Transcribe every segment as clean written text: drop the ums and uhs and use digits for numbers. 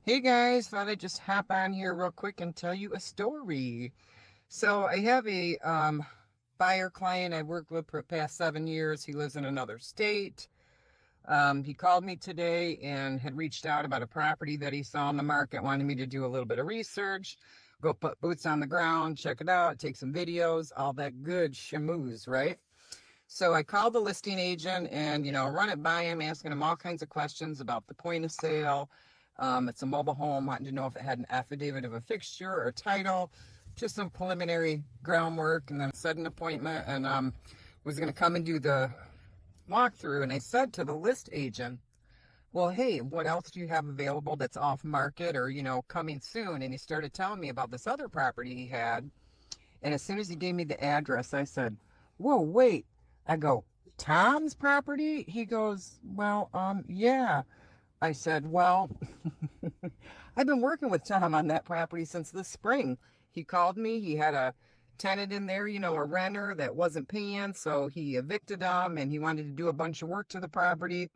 Hey guys, thought I'd just hop on here real quick and tell you a story. So I have a buyer client I worked with for the past 7 years. He lives in another state. He called me today and had reached out about a property that he saw on the market, wanted me to do a little bit of research, go put boots on the ground, check it out, take some videos, all that good shamoos, right? So I called the listing agent and, run it by him, asking him all kinds of questions about the point of sale. It's a mobile home, wanting to know if it had an affidavit of a fixture or title, just some preliminary groundwork, and then set an appointment and was going to come and do the walkthrough. And I said to the list agent, well, hey, what else do you have available that's off market or, coming soon? And he started telling me about this other property he had. And as soon as he gave me the address, I said, whoa, wait. I go, Tom's property? He goes, well, yeah. I said, well, I've been working with Tom on that property since this spring. He called me. He had a tenant in there, a renter that wasn't paying. So he evicted him and he wanted to do a bunch of work to the property.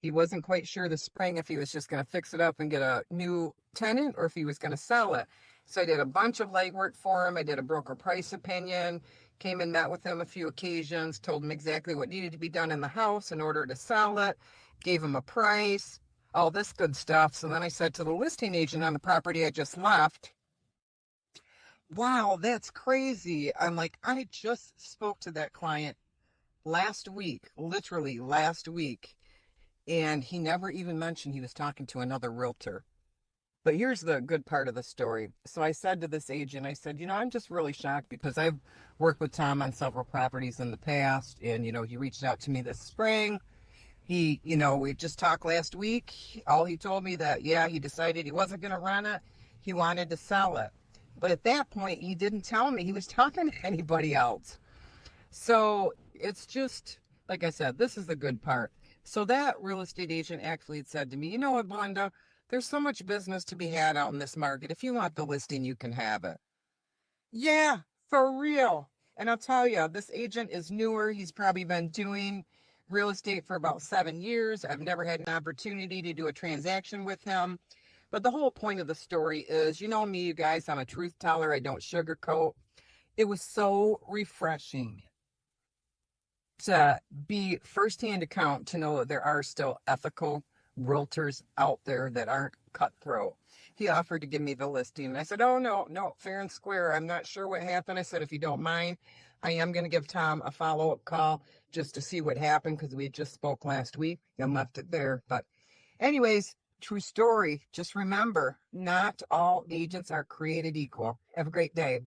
He wasn't quite sure this spring if he was just going to fix it up and get a new tenant or if he was going to sell it. So I did a bunch of legwork for him. I did a broker price opinion, came and met with him a few occasions, told him exactly what needed to be done in the house in order to sell it, gave him a price, all this good stuff. So then I said to the listing agent on the property I just left, wow, that's crazy. I'm like, I just spoke to that client last week, literally last week. And he never even mentioned he was talking to another realtor. But here's the good part of the story. So I said to this agent, I said, I'm just really shocked because I've worked with Tom on several properties in the past. And, he reached out to me this spring. We just talked last week. All he told me that, yeah, he decided he wasn't going to run it. He wanted to sell it. But at that point, he didn't tell me he was talking to anybody else. So it's just, like I said, this is the good part. So that real estate agent actually had said to me, you know what, Belinda, there's so much business to be had out in this market. If you want the listing, you can have it. Yeah, for real. And I'll tell you, this agent is newer. He's probably been doing real estate for about 7 years. I've never had an opportunity to do a transaction with him. But the whole point of the story is, you know me, you guys, I'm a truth teller. I don't sugarcoat. It was so refreshing to be firsthand account to know that there are still ethical realtors out there that aren't cutthroat. He offered to give me the listing. And I said, oh, no, fair and square. I'm not sure what happened. I said, if you don't mind, I am going to give Tom a follow-up call just to see what happened because we just spoke last week and left it there. But anyways, true story. Just remember, not all agents are created equal. Have a great day.